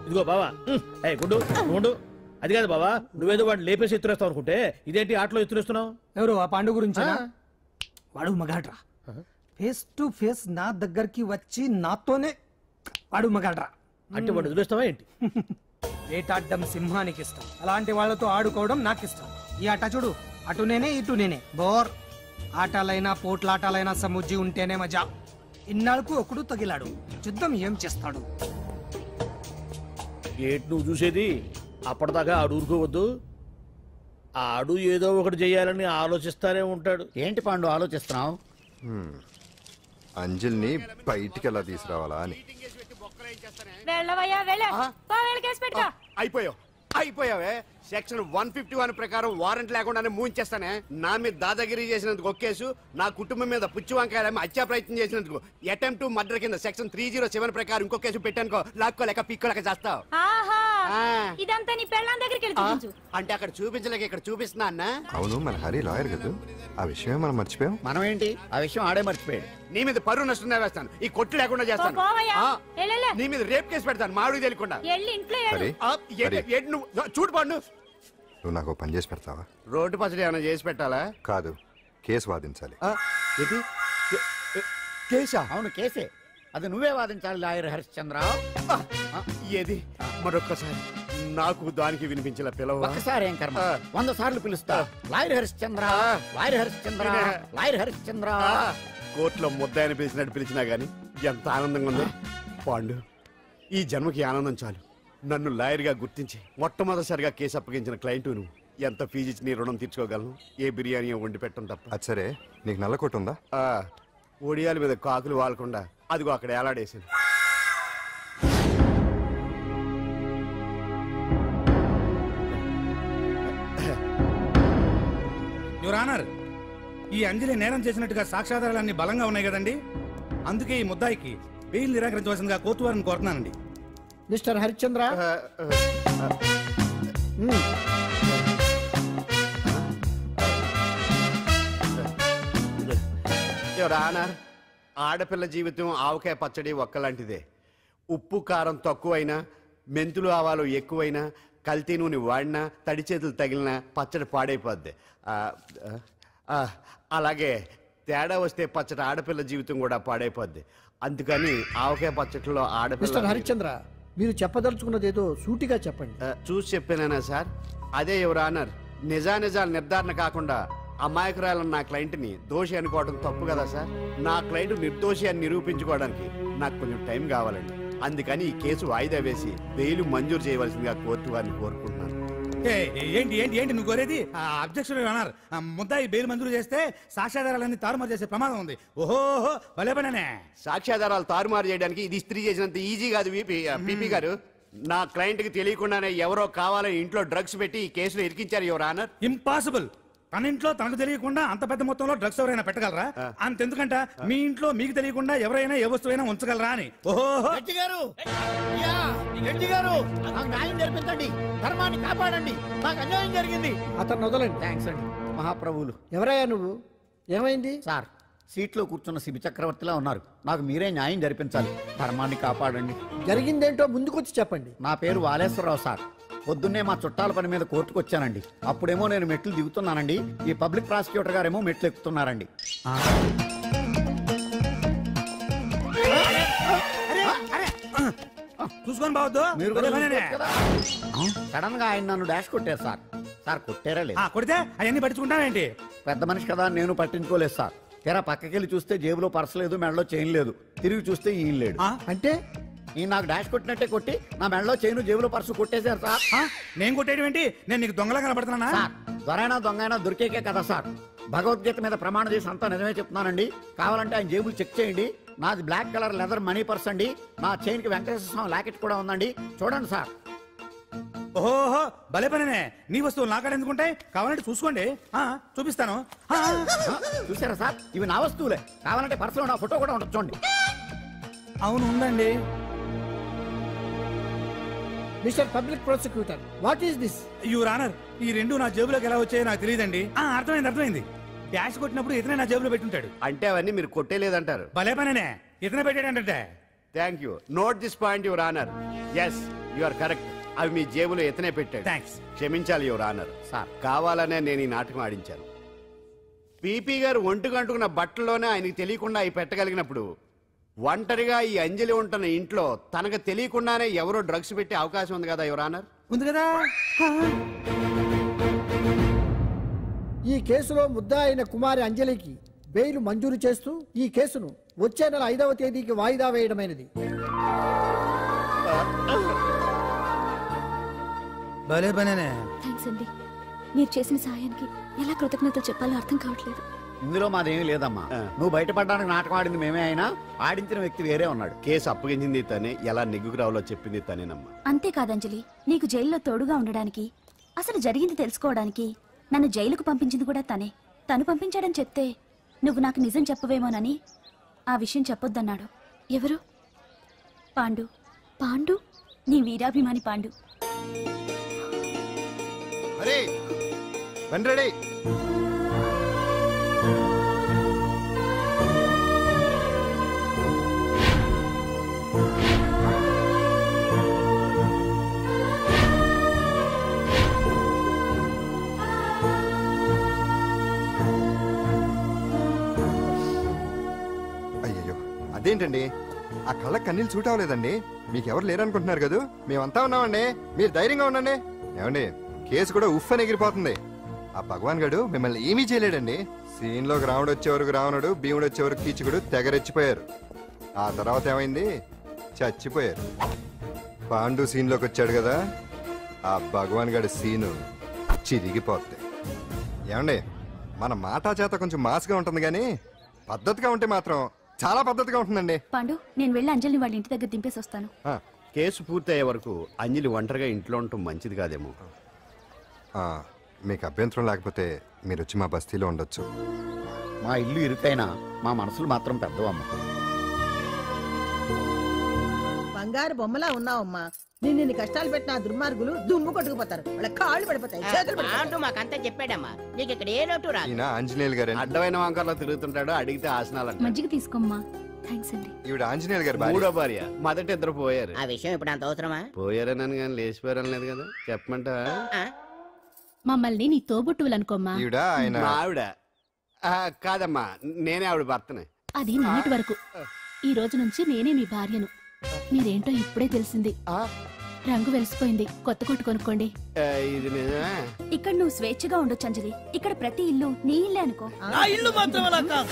ఇదిగో బావా గుడ్డు ఉండు. అది కాదు బావా, నువ్వేదో వాడిని లేపేసి ఎత్తురేస్తావు అనుకుంటే ఇదేంటి ఆటలో ఎత్తురేస్తున్నావు? ఎవరు ఆ పాండు గురించి? వాడు మగాడ్రా, ఫేస్ టు ఫేస్ నా దగ్గరికి వచ్చి నాతోనే వాడు మగాడ్రా. అంటే వాడు వదిలేస్తావా ఏంటి? వేటాడ్డం సింహానికి ఇష్టం, అలాంటి వాళ్ళతో ఆడుకోవడం నాకు ఇష్టం. ఈ ఆట చూడు, అటు నేనే ఇటు నేనే, బోర్. ఆటలైనా పోట్లాటలైనా సముజ్జి ఉంటేనే మజా. ఇన్నాళ్ళకు ఒకడు తగిలాడు, యుద్ధం ఏం చేస్తాడు? ఏంటి నువ్వు చూసేది? అప్పటిదాకా ఆడు ఊరుకోవద్దు. ఆడు ఏదో ఒకటి చేయాలని ఆలోచిస్తానే ఉంటాడు. ఏంటి పాండు ఆలోచిస్తున్నావు? అంజలిని బయటికి ఎలా తీసుకురావాలా అని. అయిపోయావే. సెక్షన్ 151 ప్రకారం వారెంట్ లేకుండానే మూయించేస్తానే. నా మీద దాదాగిరి చేసినందుకు ఒక కేసు, నా కుటుంబం మీద పుచ్చి వంకాయలేమో హత్యా ప్రయత్నం చేసినందుకు అటెంప్ట్ టు మర్డర్ కింద సెక్షన్ 307 ప్రకారం ఇంకో కేసు పెట్టానుకో, లాక్కోలేక పిక్కోలేక చేస్తావు. ఇదంతా నీ పెళ్ళాం దగ్గరికి వెళ్ళి చూపించు. అంటే అక్కడ చూపించలేక ఇక్కడ చూపిస్తున్నా అన్న. అవును, మన హరి లాయర్ కదా, ఆ విషయమే మనం మర్చిపోయాం. మనం ఏంటి ఆ విషయం ఆడే మర్చిపోయాడు. నీ మీద పరువు నష్టం వేస్తాను, ఈ కొట్టు లేకుండా చేస్తాను. నీ మీద రేప్ కేసు పెడతాను మాడు తెలియకుండా. చూడు పండు, నువ్వు నాకు పని చేసి పెడతావా? రోడ్డు పచ్చడి ఏమైనా చేసి పెట్టాలా? కాదు, కేసు వాదించాలి. కేసా? అవును కేసే, అది నువ్వే వాదించాలి లాయర్ హరిశ్చంద్ర. ఏది మరొక్కసారి నాకు దానికి వినిపించిన పిలవ. ఒక్కసారి ఏం కర్మ, 100 సార్లు పిలుస్తా. Lawyer Harishchandra, lawyer Harishchandra, lawyer Harishchandra. కోర్టులో ముద్దాయని పిలిచినట్టు పిలిచినా గానీ ఎంత ఆనందంగా ఉంది పాండు. ఈ జన్మకి ఆనందం చాలు. నన్ను లాయర్ గా గుర్తించి మొట్టమొదటిసారిగా కేసు అప్పగించిన క్లయింట్ నువ్వు. ఎంత ఫీజు ఇచ్చి నీ రుణం తీర్చుకోగలను? ఏ బిర్యానీ వండి పెట్టడం తప్ప. అది సరే, నీకు నల్లకోటు ఉందా? ఒడియాల మీద కాకులు వాలకుండా అదిగో అక్కడ ఏలాడేసింది. యువర్ ఆనర్, ఈ అంజలి నేరం చేసినట్టుగా సాక్ష్యాధారాలన్నీ బలంగా ఉన్నాయి కదండి. అందుకే ఈ ముద్దాయికి బెయిల్ నిరాకరించవలసిందిగా కోర్టు వారిని కోరుతున్నానండి. మిస్టర్ హరిశ్చంద్ర, యువర్ ఆనర్, ఆడపిల్ల జీవితం ఆవకాయ పచ్చడి ఒక్కలాంటిదే. ఉప్పు కారం తక్కువైనా, మెంతులు ఆవాలు ఎక్కువైనా, కల్తీ నూనె వాడినా, తడి చేతులు తగిలినా పచ్చడి పాడైపోద్ది. అలాగే తేడా వస్తే పచ్చడి ఆడపిల్ల జీవితం కూడా పాడైపోద్ది. అందుకని ఆవకాయ పచ్చడిలో ఆడపిల్ల. హరిశ్చంద్ర, మీరు చెప్పదలుచుకున్నది ఏదో సూటిగా చెప్పండి. చూసి చెప్పానా సార్? అదే యువర్ ఆనర్, నిజానిజాలు నిర్ధారణ కాకుండా అమాయకురాలను నా క్లయింట్ని దోషి అనుకోవడం తప్పు కదా సార్? నా క్లయింట్ నిర్దోషి అని నిరూపించుకోవడానికి నాకు కొంచెం టైం కావాలండి. అందుకని ఈ కేసు వాయిదా వేసి బెయిల్ మంజూరు చేయవలసిందిగా కోర్టు వారిని కోరుకుంటున్నాను. ఏంటి ఏంటి ఏంటి నువ్వు కోరేది? అబ్జెక్షన్ యువర్ ఆనర్, ముద్దాయి బెయిల్ మంజూరు చేస్తే సాక్ష్యాధారాలన్నీ తారుమారు చేసే ప్రమాదం ఉంది. ఓహో భలే పనే. సాక్ష్యాధారాలు తారుమారు చేయడానికి ఇది ఇస్త్రీ చేసినంత ఈజీ కాదు పీపీ గారు. నా క్లయింట్ కి తెలియకుండానే ఎవరో కావాలని ఇంట్లో డ్రగ్స్ పెట్టి ఈ కేసులో ఇరికించారు యువర్ ఆనర్. ఇంపాసిబుల్. తన ఇంట్లో తనకు తెలియకుండా అంత పెద్ద మొత్తంలో డ్రగ్స్ ఎవరైనా పెట్టగలరా? అంతెందుకంట మీ ఇంట్లో మీకు తెలియకుండా ఎవరైనా ఏ వస్తువైనా ఉంచగలరా అని. ఓహో న్యాయం జరిపించండి, ధర్మాన్ని కాపాడండి, నాకు అన్యాయం జరిగింది. అతను వదలండి. థ్యాంక్స్ అండి మహాప్రభువులు. ఎవరయ్యా నువ్వు? ఏమైంది సార్? సీట్లో కూర్చున్న శిబి చక్రవర్తిలా ఉన్నారు. నాకు మీరే న్యాయం జరిపించాలి, ధర్మాన్ని కాపాడండి. జరిగిందేంటో ముందుకొచ్చి చెప్పండి. నా పేరు వాలేశ్వరరావు సార్. పొద్దున్నే మా చుట్టాల పని మీద కోర్టుకు వచ్చానండి. అప్పుడేమో నేను మెట్లు దిగుతున్నానండి, ఈ పబ్లిక్ ప్రాసిక్యూటర్ గారేమో మెట్లు ఎక్కుతున్నారండి. చూసుకొని బావద్దు. సడన్ గా ఆయన నన్ను డాష్ కొట్టారు సార్. సార్ కొట్టారా లేదు? కొడితే అవన్నీ పట్టించుకుంటావేంటి? పెద్ద మనిషి కదా నేను పట్టించుకోలేదు సార్. తెరా పక్కకెళ్ళి చూస్తే జేబులో పర్స్ లేదు, మెడలో చైన్ లేదు. తిరిగి చూస్తే ఈయన లేడు. అంటే ఈయన నాకు డాష్ కొట్టినట్టే కొట్టి నా మెడలో చైన్ జేబులో పర్సు కొట్టేశారు సార్. నేను కొట్టేయడం ఏంటి? నేను నీకు దొంగలా కనబడుతున్నా? సార్ దొరైనా దొంగైనా దొరికేకే కదా సార్. భగవద్గీత మీద ప్రమాణం చేసి అంతా నిజమే చెప్తున్నానండి. కావాలంటే ఆయన జేబులు చెక్ చేయండి. నాది black colour leather money purse అండి. నా చైన్ కి వెంకటేశ్వర స్వామి లాకెట్ కూడా ఉందండి, చూడండి సార్. ఓహో భలే పనే. నీ వస్తువులు నాకాడ ఎందుకుంటాయి? కావాలంటే చూసుకోండి, చూపిస్తాను. చూసారా సార్, ఇవి నా వస్తువులే. కావాలంటే పర్సులో నా ఫోటో కూడా ఉండదు, చూడండి. అవును ఉందండి. Mister public prosecutor, what is this? Your honour, ఈ రెండు నా జేబులోకి ఎలా వచ్చాయో నాకు తెలియదండి. అర్థమైంది. డాష్ కొట్టినప్పుడు ఇతనే నా జేబులో పెట్టుంటాడు. అంటే అవన్నీ మీరు కొట్టేలేదంటారు? భలే పనే, ఇతనే పెట్టాడంటే. Thank you. Note this point your honour. Yes, you are correct. అవి మీ జేబులో ఎత్తనే పెట్టాడు. థ్యాంక్స్. క్షమించాలి యువర్ ఆనర్. సార్ కావాలనే నేను ఈ నాటకం ఆడించాను. పీపీ గారు ఒంటికంటుకున్న బట్టల్లోనే ఆయనకి తెలియకుండా అవి పెట్టగలిగినప్పుడు ఒంటరిగా ఈ అంజలి ఉంటున్న ఇంట్లో తనకు తెలియకుండానే ఎవరో డ్రగ్స్ పెట్టే అవకాశం ఉంది కదా యువర్ ఆనర్. ఉంది కదా. ఈ కేసులో ముద్దా అయిన కుమారి అంజలికి బెయిల్ మంజూరు చేస్తూ ఈ కేసును వచ్చే నెల 5వ తేదీకి వాయిదా వేయడమైనది. భలే పనేనే. థ్యాంక్స్ అండి. మీరు చేసిన సహాయానికి ఎలా కృతజ్ఞతలు చెప్పాలో అర్థం కావట్లేదు. ఇందులో మాదేమీ లేదమ్మా. నువ్వు బయటపడడానికి నాటకం ఆడింది మేమే అయినా ఆడించిన వ్యక్తి వేరే ఉన్నాడు. కేసు అప్పగించింది తనే, ఎలా నెగ్గుకు రావాలో చెప్పింది తనేనమ్మా. అంతేకాదంజలి, నీకు జైల్లో తోడుగా ఉండడానికి, అసలు జరిగింది తెలుసుకోవడానికి నన్ను జైలుకు పంపించింది కూడా తనే. తను పంపించాడని చెప్తే నువ్వు నాకు నిజం చెప్పవేమోనని ఆ విషయం చెప్పొద్దన్నాడు. ఎవరు? పాండు. పాండు, నీ వీరాభిమాని పాండు. అరే రెడీ. అయ్యయ్యో, అదేంటండి ఆ కళ్ళ కన్నీళ్ళు సూట్ అవ్వలేదండి. మీకెవరు లేరనుకుంటున్నారు కదా, మేమంతా ఉన్నామండి. మీరు ధైర్యంగా ఉండండి. ఏమండి, కేసు కూడా ఉఫ్ అని ఎగిరిపోతుంది. ఆ భగవాన్ గడు మిమ్మల్ని ఏమీ చేయలేడండి. సీన్లోకి రావణుడు వచ్చే వరకు రావణుడు, భీముడు వచ్చే వరకు కీచుకుడు తెగరెచ్చిపోయారు. ఆ తర్వాత ఏమైంది? చచ్చిపోయారు. పాండు సీన్లోకి వచ్చాడు కదా, ఆ భగవాన్ గడి సీను చిరిగిపోద్ది. ఏమండి, మన మాటా చేత కొంచెం మాస్గా ఉంటుంది కానీ పద్ధతిగా ఉంటే మాత్రం చాలా పద్ధతిగా ఉంటుందండి. పాండు, నేను వెళ్ళి అంజలిని వాళ్ళ ఇంటి దగ్గర దింపేసి వస్తాను. కేసు పూర్తయ్యే వరకు అంజలి ఒంటరిగా ఇంట్లో ఉండటం మంచిది కాదేమో. మీకు అభ్యంతరం లేకపోతే మీరు వచ్చి మా బస్తీలో ఉండొచ్చు. మా ఇల్లు ఇరుకైనా మా మనసులు మాత్రం పెద్దవమ్మ. బంగారు బొమ్మలా ఉన్నావమ్మా. నిన్ను కష్టాలు పెట్టిన ఆ దుర్మార్గులు దుమ్ము కొట్టుకుపోతారు. వాళ్ళ కాళ్ళు పడిపోతాయి, చేతులు పడిపోతాయి. మాకంతా చెప్పాడమ్మా. నీకు ఇక్కడ ఏ లోటు రాదు. ఈయన ఆంజనేయులు గారు. అడ్డమైన వంకర్లో తిరుగుతుంటాడు, అడిగితే ఆసనాలు. మజ్జిగ తీసుకోమ్మా. థ్యాంక్స్ అండి. ఈవిడ ఆంజనేయులు గారు మూడో భార్య. మొదట ఇద్దరు పోయారు. ఆ విషయం ఇప్పుడు అంత అవసరమా? పోయారనని కానీ లేచిపోయారని లేదు కదా. చెప్పమంటా? మమ్మల్ని నీ తోబుట్టువులనుకోమ్మా. ఈవిడ ఆయన ఆవిడ కాదమ్మా, నేనే ఆవిడ భర్తనే. అది నిన్నటి వరకు. ఈ రోజు నుంచి నేనే మీ భార్యను. మీరేంటో ఇప్పుడే తెలిసింది. రంగు వెలిసిపోయింది, కొత్త కొట్టు కొనుక్కోండి. ఇది నిజమే. ఇక్కడ నువ్వు స్వేచ్ఛగా ఉండొచ్చు అంజలి. ఇక్కడ ప్రతి ఇల్లు నీ ఇల్లే అనుకో. నా ఇల్లు మాత్రం అలా కాదు.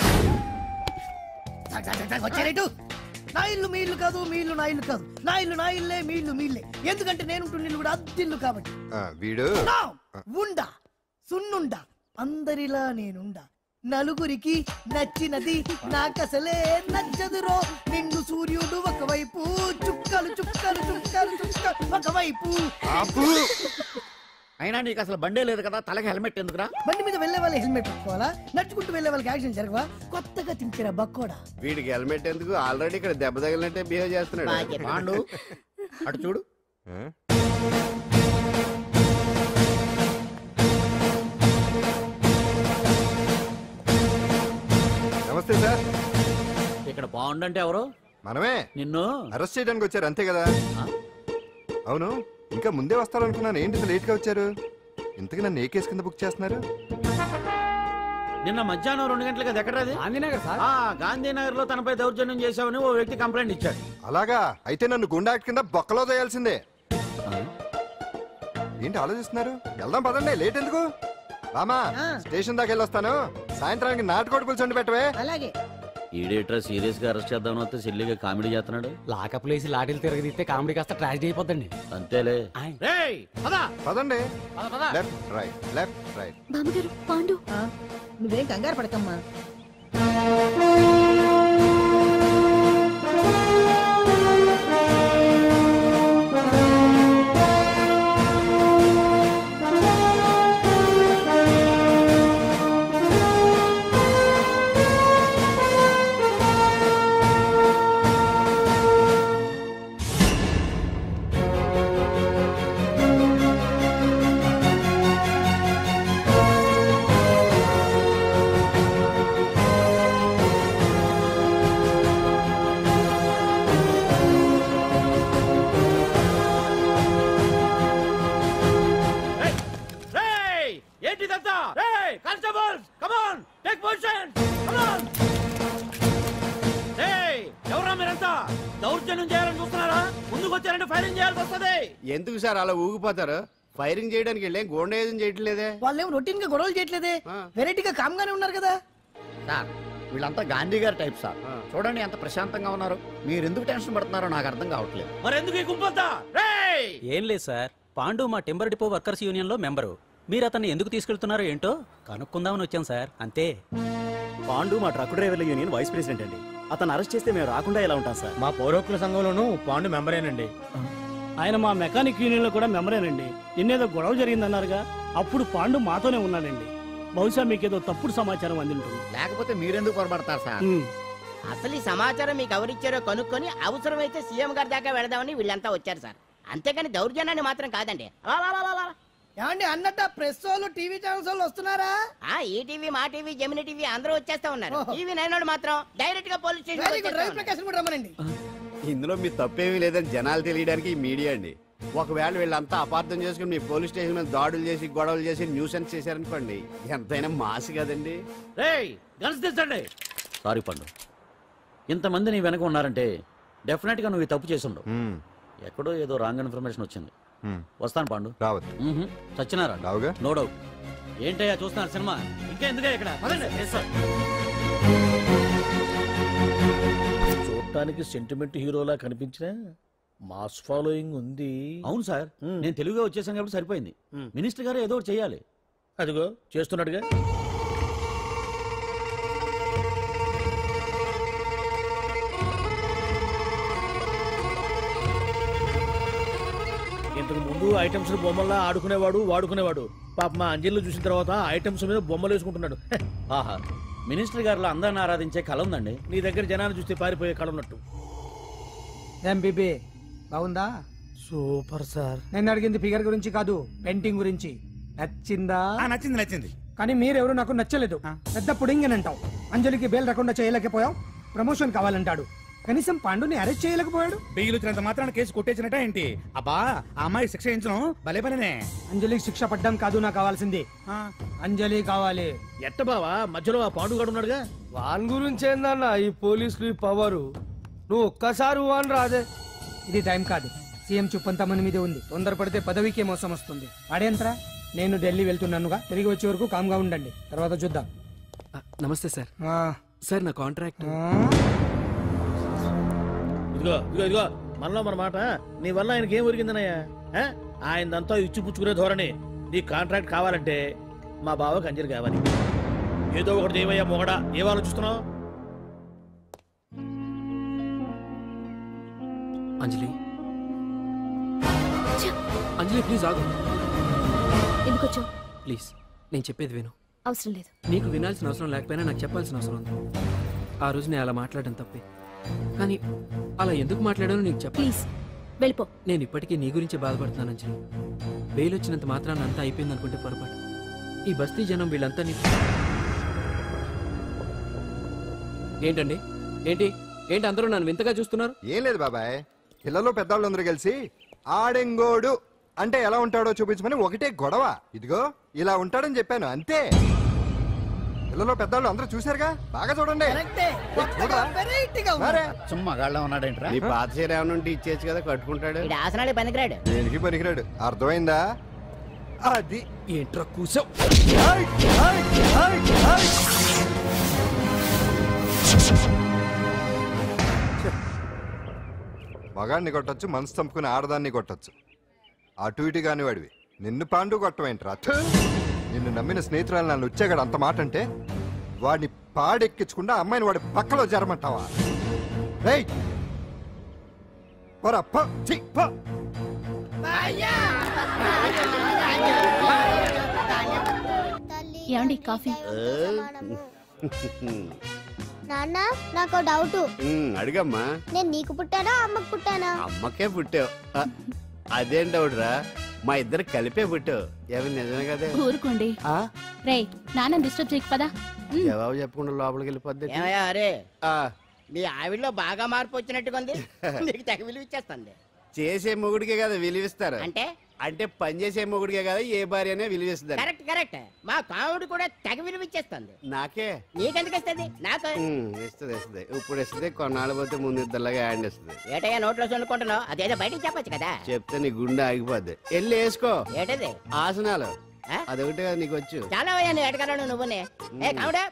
నా ఇల్లు మీ ఇల్లు కాదు, మీ ఇల్లు నా ఇల్లు కాదు. నా ఇల్లు నా ఇల్లే, మీ ఇల్లు మీ ఇల్లే. ఎందుకంటే నేను ఇల్లు కూడా అద్దిల్లు కాబట్టి. వీడు ఉండా సున్నుండా అందరిలా నేనుండా. నలుగురికి నచ్చినది నాకసలే నచ్చదురో. నిన్ను సూర్యుడు ఒకవైపు, చుక్కలు చుక్కలు చుక్కలు చుక్కలు ఒకవైపు. అయినా నీకు అసలు బండే లేదు కదా, తలకి హెల్మెట్ ఎందుకురా? బండి మీద వెళ్లే వాళ్ళు హెల్మెట్ పెట్టుకోవాలా? నడుచుకుంటూ వెళ్లే వాళ్ళకి యాక్సిడెంట్ జరగవా? కొత్తగా తింటారా బక్కోడా? వీడికి హెల్మెట్ ఎందుకు? ఆల్రెడీ ఇక్కడ దెబ్బ తగిలినట్టే బిహేవ్ చేస్తున్నాడు. పాండు అటు చూడు. నమస్తే సార్. ఇక్కడ బాగుండంటే ఎవరు? మనమే. నిన్ను అరెస్ట్ చేయడానికి వచ్చారు అంతే కదా? అవును, ఇంకా ముందే వస్తారనుకున్నాను. ఏంటి లేట్ గా వచ్చారు? ఇంతకీ నన్ను ఏ కేసు కింద బుక్ చేస్తున్నారు? నిన్న మధ్యాహ్నం 2 గంటలకి అది ఎక్కడది? గాంధీనగర్ సార్. గాంధీనగర్ లో తనపై దౌర్జన్యం చేశామని ఓ వ్యక్తి కంప్లైంట్ ఇచ్చాడు. అలాగా? అయితే నన్ను గుండా యాక్ట్ కింద బొక్కలో చేయాల్సిందే. ఏంటి ఆలోచిస్తున్నారు? వెళ్దాం పదండి, లేట్ ఎందుకు? రామా, స్టేషన్ దాకా వెళ్ళొస్తాను. సాయంత్రానికి నాటుకోడి పులుసు వండి పెట్టవే. అలాగే. ఈడేట్రా సీరియస్ గా అరెస్ట్ చేద్దాం వస్తే సిల్లిగా కామెడీ చేస్తున్నాడు. లాకప్ లేసి లాఠీలు తిరగదీస్తే కామెడీ కాస్త ట్రాజడీ అయిపోద్దండి. అంతేలే. పదండి. Left right, left right. బామ్మగారు, పాండు. నువ్వేం కంగారు పడకమ్మా. చేయాల్సి వస్తుంది. ఎందుకు సార్ అలా ఊగిపోతారు? ఫైరింగ్ చేయడానికి వెళ్ళేం గోండేజం చేయట్లేదే. వాళ్ళేమో రొటీన్ గా గొడవలు చేయట్లేదే, వెరైటీగా కామ్ గానే ఉన్నారు కదా సార్. వీళ్ళంతా గాంధీ గారి టైప్ సార్. చూడండి ఎంత ప్రశాంతంగా ఉన్నారు. మీరు ఎందుకు టెన్షన్ పడుతున్నారో నాకు అర్థం కావట్లేదు. మరెందుకు ఈ గుంపంతా? రేయ్! ఏం లేదు సార్, పాండు మా టింబర్ డిపో వర్కర్స్ యూనియన్ లో మెంబరు. మీరు అతన్ని ఎందుకు తీసుకెళ్తున్నారో ఏంటో కనుక్కుందామని వచ్చాం సార్, అంతే. పాండు మా ట్రక్ డ్రైవర్ల యూనియన్ వైస్ ప్రెసిడెంట్ అండి. అతను అరెస్ట్ చేస్తే మేము రాకుండా ఎలా ఉంటాం సార్? మా పౌరకుల సంఘంలోనూ పాండు మెంబరేనండి. ఆయన మా మెకానిక్ యూనియన్ లో కూడా మెంబరేనండి. నిన్నేదో గొడవ జరిగిందన్నారుగా, అప్పుడు పాండు మాతోనే ఉన్నాడండి. బహుశా మీకేదో తప్పుడు సమాచారం అందింటుంది. లేకపోతే మీరెందుకు పొరపడతారు సార్? అసలు ఈ సమాచారం మీకు ఎవరిచ్చారో కనుక్కొని అవసరమైతే సీఎం గారి దాకా వెళదామని వీళ్ళంతా వచ్చారు సార్. అంతేగాని దౌర్జన్యాన్ని మాత్రం కాదండి. ఏమండి అన్నట్టు ప్రెస్ వాళ్ళు టీవీ ఛానల్స్ వాళ్ళు వస్తున్నారా? ఈ టీవీ, మా టీవీ, జెమిని టీవీ అందరూ వచ్చేస్తా ఉన్నారు. టీవీ నైన్ మాత్రం డైరెక్ట్ గా పోలీస్ స్టేషన్. ఇందులో మీ తప్పేమీ లేదని జనాలు తెలియడానికి ఈ మీడియా అండి. ఒకవేళ వీళ్ళంతా అపార్థం చేసుకుని మీ పోలీస్ స్టేషన్ మీద దాడులు చేసి గొడవలు చేసి న్యూసెన్స్ చేశారనుకోండి, ఎంతైనా మాసి కదండి. సారీ పండు, ఇంతమంది నీ వెనక ఉన్నారంటే డెఫినెట్ గా నువ్వు తప్పు చేసి ఉండవు. ఎక్కడో ఏదో రాంగ్ ఇన్ఫర్మేషన్ వచ్చింది. వస్తాను పాండు. రావద్దు. చచ్చినారా? No doubt. ఏంటయ్యా చూస్తున్నారు సినిమా? ఇంకా ఎందుకే ఇక్కడ? చూడటానికి సెంటిమెంట్ హీరోలా కనిపించిన మాస్ ఫాలోయింగ్ ఉంది. అవును సార్, నేను తెలుగుగా వచ్చేసాను కాబట్టి సరిపోయింది. మినిస్టర్ గారు ఏదో ఒకటి చెయ్యాలి. అదిగో చేస్తున్నాడుగా. ఇంతకు ముందు ఐటమ్స్ బొమ్మల్లా ఆడుకునేవాడు, వాడుకునేవాడు. పాప మా అంజలిలో చూసిన తర్వాత ఐటమ్స్ మీద బొమ్మలు వేసుకుంటున్నాడు. ఆహా, మినిస్టర్ గారిలో అందరిని ఆరాధించే కళ ఉందండి. నీ దగ్గర జనాన్ని చూస్తే పారిపోయే కళ ఉన్నట్టు. ఎంబీబీ బాగుందా? Super sir. నేను అడిగింది ఫిగర్ గురించి కాదు, పెయింటింగ్ గురించి. నచ్చిందా? నచ్చింది నచ్చింది. కానీ మీరెవరు నాకు నచ్చలేదు. పెద్ద పుడింగనంటావు. అంజలికి బెయిల్ రాకుండా చేయలేకపోయావు. ప్రమోషన్ కావాలంటాడు. కనీసం పాండుని అరెస్ట్ చేయలేకపోయాడు. బెయిల్ వచ్చినంత మాత్రాన కేసు కొట్టేసినట్ట ఏంటి? అబ్బా, ఆ అమ్మాయి శిక్ష వేయించడం భలే పనినే. అంజలికి శిక్ష పడ్డం కాదు నాకు కావాల్సింది. అంజలి కావాలి. ఎట్ట బావా, మధ్యలో ఆ పాండుగాడు ఉన్నాడుగా. వాన్ గురించి ఏందన్నా ఈ పోలీసులు పవరు? నువ్వు ఒక్కసారి వాన్ రాదే. ఇది టైం కాదు. సీఎం చూపంతా మన మీదే ఉంది. తొందరపడితే పదవికే మోసం వస్తుంది. అడేంట్రా, నేను ఢిల్లీ వెళ్తున్నానుగా. తిరిగి వచ్చే వరకు కామ్గా ఉండండి, తర్వాత చూద్దాం. నమస్తే సార్. సార్ నా కాంట్రాక్ట్. ఇదిగో ఇదిగో ఇదిగో, మనలో మన మాట. నీ వల్ల ఆయనకి ఏం ఒరిగిందనయ్యా? ఆయనదంతా ఇచ్చిపుచ్చుకునే ధోరణి. నీ కాంట్రాక్ట్ కావాలంటే మా బావకి అంజలి కావాలి. ఏదో ఒకటి ఏమయ్యా మొగడా, ఏం ఆలోచిస్తున్నావు? అంజలి, అంజలి ప్లీజ్ ఆగు. ఎందుకొచ్చు? ప్లీజ్ నేను చెప్పేది విను. అవసరం లేదు. నీకు వినాల్సిన అవసరం లేకపోయినా నాకు చెప్పాల్సిన అవసరం ఉంది. ఆ రోజు నేను అలా మాట్లాడడం తప్పే, కానీ అలా ఎందుకు మాట్లాడానో నీకు చెప్ప. ప్లీజ్ వెళ్ళిపో. నేను ఇప్పటికీ నీ గురించి బాధపడుతున్నాను అంజలి. బెయిల్ వచ్చినంత మాత్రాన్ని అంతా అయిపోయింది అనుకుంటే పొరపాటు. ఈ బస్తీ జనం వీళ్ళంతా ఏంటండి? ఏంటి ఏంటి అందరూ నన్ను వింతగా చూస్తున్నారు? ఏం లేదు బాబాయ్, పిల్లలు పెద్దవాళ్ళు అందరూ కలిసి ఆడెంగోడు అంటే ఎలా ఉంటాడో చూపించమని ఒకటే గొడవ. ఇదిగో ఇలా ఉంటాడని చెప్పాను అంతే. పిల్లలు పెద్దవాళ్ళు అందరూ చూశారుగా, బాగా చూడండి. మగాళ్ళ ఉన్నాడేంట్రా? నీ పాత చీర ఏమైనా ఉంటే ఇచ్చేచ్చు కదా, కట్టుకుంటాడు. పనికిరాడు. దేనికి పనికిరాడు, అర్థమైందా? అది ఏంట్రా కూసావ్? మగాడిని కొట్టచ్చు, మనసు చంపుకుని ఆడదాన్ని కొట్టచ్చు. అటు ఇటు కాని వాడివి నిన్ను పాండు కొట్టమేంట్రా? నిన్ను నమ్మిన స్నేహితురాలు నన్ను వచ్చాగాడు అంత మాట అంటే వాడిని పాడెక్కించకుండా అమ్మాయిని వాడి పక్కలో జరమంటావా? ఏమండి కాఫీ? నాన్న నాకు డౌట్. అడిగమ్మా. నేను నీకు పుట్టానా అమ్మకు పుట్టానా? అమ్మకే పుట్టావు. అదేం డౌట్ రా, మా ఇద్దరు కలిపే పుట్టావు. ఏమి నిజమే కదా? ఊరుకోండి. రే నాన్న డిస్టర్బ్ చేయకు పదా. జవాబు చెప్పకుండా లోపలికి వెళ్ళిపోద్ది. అరే మీ ఆవిడలో బాగా మార్పు వచ్చినట్టుగా ఉంది. నీకు తెగ విలువ ఇచ్చేస్తుంది. చేసే మొగుడికే కదా విలువిస్తారు. అంటే అంటే పనిచేసే మొగుడికే కదా ఏ భార్య అనే విలువిస్తుంది. Correct correct. మా కావుడు కూడా తెగ విలువిచ్చేస్తుంది. నాకే నీకెందుకు ఇస్తుంది? నాకు ఇస్తుంది. ఇప్పుడు ఇస్తుంది, కొన్నాళ్ళు పోతే ముందు ఇద్దరులాగా హ్యాండ్ ఇస్తుంది. ఏటయ్యా నోట్లో చల్లుకుంటున్నావు? అదేదో బయటికి చెప్పొచ్చు కదా. చెప్తే నీ గుండె ఆగిపోద్ది. వెళ్ళి వేసుకో. ఏటది? ఆసనాలు. అదొకటి కదా నీకు వచ్చు. చాలా అయ్యా నువ్వు ఎడగలను నువ్వునే. ఏ కావుడా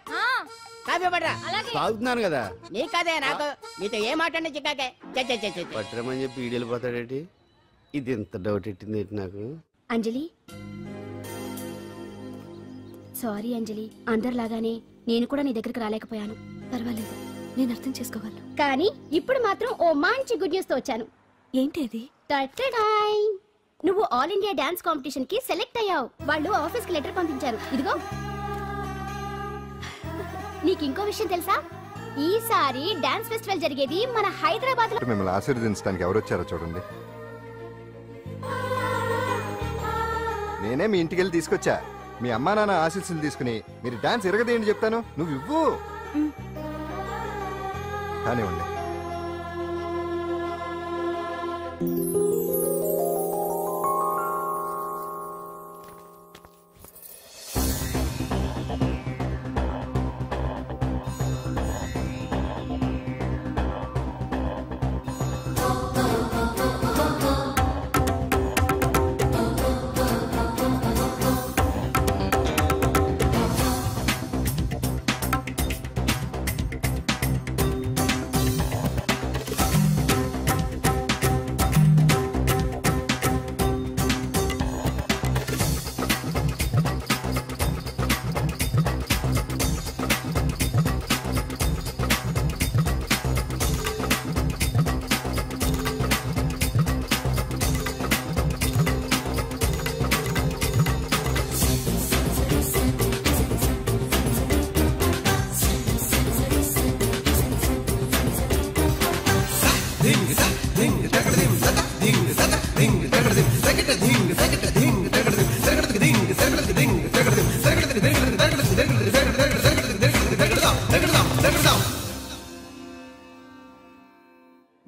కాఫీ పడరా. తాగుతున్నాను కదా. నీ కదే నాకు. నీతో ఏ మాట్లాడి చిక్కాకే పట్టరమని చెప్పి ఈడెళ్ళిపోతాడేటి? ఇది ఎంత డౌట్ ఎట్టింది నాకు. అంజలి సారీ అంజలి, అందరిలాగానే నేను కూడా నీ దగ్గరికి రాలేకపోయాను. పర్వాలేదు, నేను అర్థం చేసుకోగలను. కానీ ఇప్పుడు మాత్రం ఓ మంచి గుడ్ న్యూస్ తో వచ్చాను. ఏంటి అది? నువ్వు ఆల్ ఇండియా డాన్స్ కాంపిటీషన్ కి సెలెక్ట్ అయ్యావు. వాళ్ళు ఆఫీస్ కి లెటర్ పంపించారు. ఇదిగో. నీకు ఇంకో విషయం తెలుసా? ఈసారి డాన్స్ ఫెస్టివల్ జరిగేది మన హైదరాబాద్ లో. మిమ్మల్ని ఆశీర్వదించడానికి ఎవరు వచ్చారో చూడండి. నేనే మీ ఇంటికి వెళ్ళి తీసుకొచ్చా. మీ అమ్మా నాన్న ఆశీస్సులు తీసుకుని మీరు డాన్స్ ఎరగదేంటి చెప్తాను. నువ్వు ఇవ్వు. కానివ్వండి.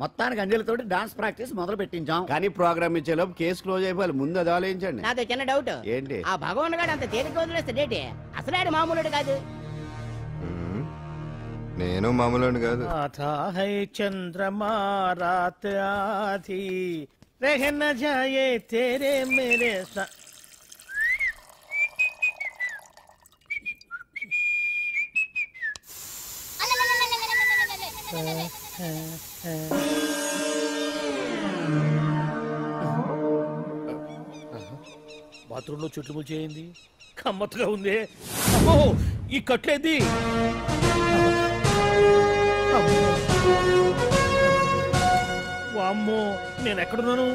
మొత్తానికి అంజలితోటి డాన్స్ ప్రాక్టీస్ మొదలు పెట్టించాం. కానీ ప్రోగ్రామ్ ఇచ్చేలోపు కేసు క్లోజ్ అయిపోవాలి. ముందు అది ఆలోచించండి. నాతో చిన్న డౌట్. ఏంటి? ఆ భగవాన్ గారు అంత తేలిక వదిలేస్తాడేటి? అసలు ఆడు మామూలుడు కాదు. నేను మామూలు కాదు. చంద్రమా రాత్ ఆధీ रहन जाए तेरे मेरे साथ. బాత్రూంలో చెట్లు ముల్చేయింది. కమ్మత్తుగా ఉంది. అమ్మో ఈ కట్లేది. వామ్మో నేను ఎక్కడున్నాను?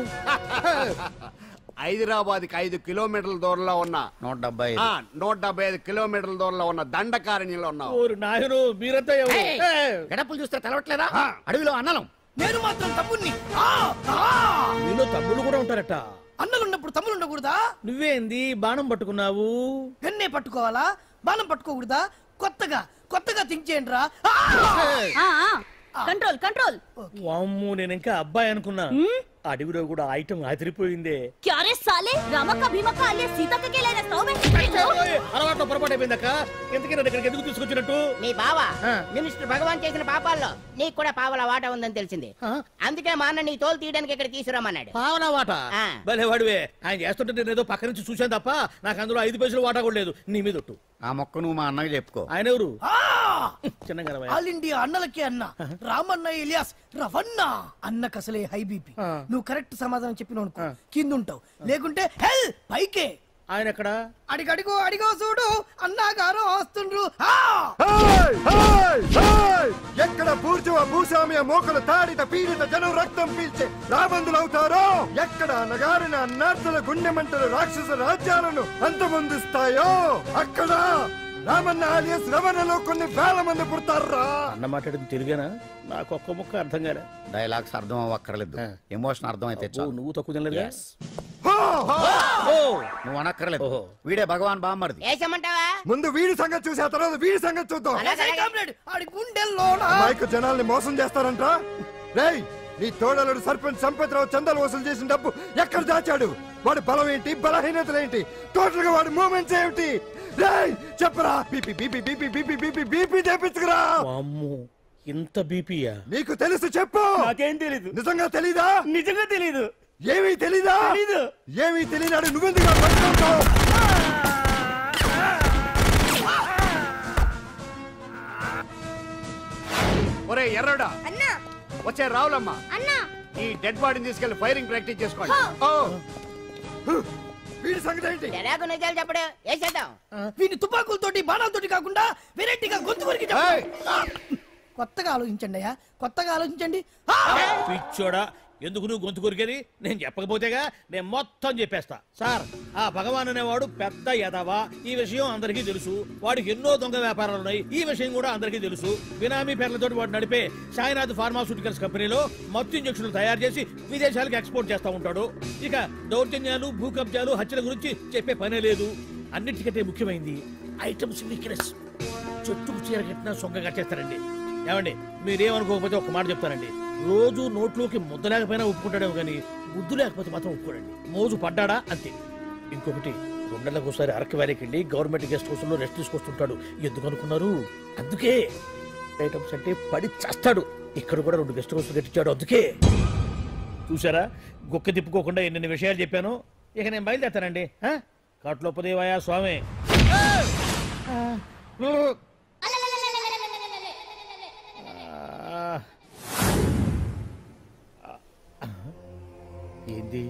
హైదరాబాద్ కి 5 కిలోమీటర్ల దూరంలో ఉన్న 175 కిలోమీటర్ల దూరంలో ఉన్న దండకారణ్యంలో ఉన్నావు. నాయను మీరంతా గడపలు చూస్తే తెలవట్లేదా? అడవిలో అన్నలం. నేను మాత్రం తమ్ముణ్ణి. మీలో తమ్ముళ్ళు కూడా ఉంటారట. అన్నలున్నప్పుడు తమ్ముడు ఉండకూడదా? నువ్వేంది బాణం పట్టుకున్నావు? పెన్నే పట్టుకోవాలా? బాణం పట్టుకోకూడదా? కొత్తగా థింక్ చేయండి రా. Control control. వామ్మో నేను ఇంకా అబ్బాయి అనుకున్నా. అడవిలో కూడా ఐటమ్ అదిరిపోయిందే. క్యారే సాలే రామక్క భీమక్క అలియా సీతక్క కే లైనా స్టవ్ మే అలవాట్లో పొరపాటు అయిపోయిందక్క. ఎందుకు నన్ను ఇక్కడికి ఎందుకు తీసుకొచ్చినట్టు? నీ బావా మినిస్టర్ భగవాన్ చేసిన పాపాల్లో నీకు కూడా పావలా వాటా ఉందని తెలిసింది. అందుకే మా అన్న నీ తోలు తీయడానికి ఇక్కడ తీసుకురామన్నాడు. పావలా వాటా? భలే వాడివే. ఆయన చేస్తుంటే నేను ఏదో పక్క నుంచి చూశాను తప్ప నాకు అందులో 5 పైసలు వాటా కూడా లేదు. నీ మీద ఒట్టు. ఆ మొక్క నువ్వు మా అన్నకి చెప్పుకో. ఆయన ఎవరు? చిన్నగా ఆల్ ఇండియా అన్నలకి అన్న రామన్న ఇలియాస్ రవన్న. అన్నకు అసలే హై బీపీ. నువ్వు కరెక్ట్ సమాధానం చెప్పిన కింద ఉంటావు, లేకుంటే హెల్ పైకే. ఆయన ఎక్కడ? అడిగో చూడు అన్నగారు వస్తుండ్రు. ఎక్కడ బూర్జువ భూస్వామ్య మోకలు తాడిత పీడిత జనం రక్తం పీల్చే రాబందులవుతారో, ఎక్కడ నగారిన అన్నార్థుల గుండె మంటలు రాక్షస రాజ్యాలను అంతమొందిస్తాయో అక్కడ రామన్న ఆలియస్ రమణలో కొన్ని వేల మంది పుడతారా. అన్న మాట్లాడింది తెలుగేనా? నాకు ఒక్క ముక్క అర్థం కాలే. డైలాగ్స్ అర్థం అవ్వక్కర్లేదు, ఎమోషన్ అర్థం అయితే నువ్వు తక్కువ తినలేదు. నువ్వు అనక్కర్లేదు. వీడే భగవాన్ బామ్మర్ది. ముందు వీడి సంగతి చూసి ఆ తర్వాత వీడి సంగతి చూద్దాం. మైకు జనాల్ని మోసం చేస్తారంట. రేయ్ నీ తోడలుడు సర్పంచ్ సంపత్రావు చందాలు వసూలు చేసిన డబ్బు ఎక్కడ దాచాడు? వాడి బలం ఏంటి, బలహీనతలేంటి, టోటల్ గా వాడి మూమెంట్స్ ఏమిటి? రేయ్ చెప్పరా. BP BP BP BP BP BP తెప్పించుకురా. ఇంత బీపీయా? నీకు తెలుసు చెప్పు. నాకేం తెలీదు. నిజంగా తెలీదా? నిజంగా తెలీదు. ఏమీ తెలీదా? తెలీదు. ఏమీ తెలియనాడు నువ్వెందుకు పట్టుకుంటావు? ఒరే ఎర్రడా అన్నా వచ్చే రావులమ్మా, అన్నా ఈ డెడ్ బాడీని తీసుకెళ్లి ఫైరింగ్ ప్రాక్టీస్ చేసుకోండి. వీడి సంగతి ఏంటి? ఎలాగో నిజాలు చెప్పడు వేసేద్దాం. వీని తుపాకులతోటి బాణాలతోటి కాకుండా వెరైటీగా గొంతు వరకు కొత్తగా ఆలోచించండి అయ్యా, కొత్తగా ఆలోచించండి. పిచ్చోడా, ఎందుకు నువ్వు గొంతు కొరికేది? నేను చెప్పకపోతేగా నేను మొత్తం చెప్పేస్తా. సార్, ఆ భగవాన్ అనేవాడు పెద్ద యదవా, ఈ విషయం అందరికీ తెలుసు. వాడికి ఎన్నో దొంగ వ్యాపారాలు ఉన్నాయి, ఈ విషయం కూడా అందరికీ తెలుసు. బినామీ పేర్లతో వాడు నడిపే సాయినాథ్ ఫార్మాస్యూటికల్స్ కంపెనీలో మత్తు ఇంజక్షన్లు తయారు చేసి విదేశాలకు ఎక్స్పోర్ట్ చేస్తా ఉంటాడు. ఇక దౌర్జన్యాలు, భూ కబ్జాలు, హత్యల గురించి చెప్పే పనే లేదు. అన్నిటికంటే ముఖ్యమైనది ఐటమ్స్ వీక్నెస్. చెట్టుకు చీర కట్టినా సొంగ కట్టేస్తారండి. ఏమండి, మీరేమనుకోకపోతే ఒక మాట చెప్తానండి. రోజు నోట్లోకి ముద్ద లేకపోయినా ఒప్పుకుంటాడేమో కానీ ముద్దు లేకపోతే మాత్రం ఒప్పుకోడండి. మోజు పడ్డాడా అంతే. ఇంకొకటి, 2 నెలలకు ఒకసారి అరకు వ్యాలీకి వెళ్ళి గవర్నమెంట్ గెస్ట్ హౌస్ లో రెస్ట్ తీసుకొస్తుంటాడు. ఎందుకు అనుకున్నారు? అందుకే. ఐటమ్స్ అంటే పడి చేస్తాడు. ఇక్కడ కూడా 2 గెస్ట్ హౌస్ కట్టించాడు. అందుకే. చూసారా, గుక్క తిప్పుకోకుండా ఎన్ని విషయాలు చెప్పాను. ఇక నేను బయలుదేరుతానండి. కట్లోపదేవాయా స్వామి. ఏంది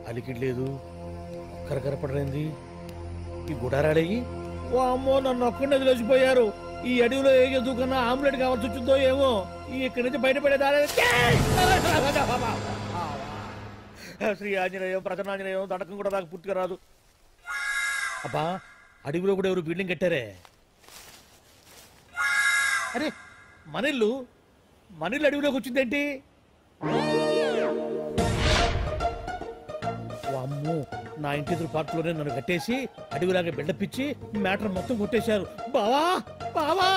అలికిడ్లేదు, కరకరపడలేంది ఈ గుడారాడయ్యి? ఓ అమ్మో, నన్ను ఒక్కడిని వదిలేసిపోయారు. ఈ అడవిలో ఏ జంతువుకన్నా ఆమ్లెట్ కావాల్సి వచ్చిందో ఏమో. ఇక్కడి నుంచి బయటపడేదారే. శ్రీ ఆంజనేయం, ప్రసన్నాంజనేయం, దండకం కూడా నాకు పూర్తిగా రాదు. అబ్బా, అడవిలో కూడా ఎవరు బిల్డింగ్ కట్టారే? అరే, మనిల్లు అడవిలోకి వచ్చిందేంటి? అమ్మో, నా ఇంటి ఎదురు పార్కులోనే నన్ను కట్టేసి అడవిలాగా బిల్డప్ ఇచ్చి మ్యాటర్ మొత్తం కొట్టేశారు. బావా బావా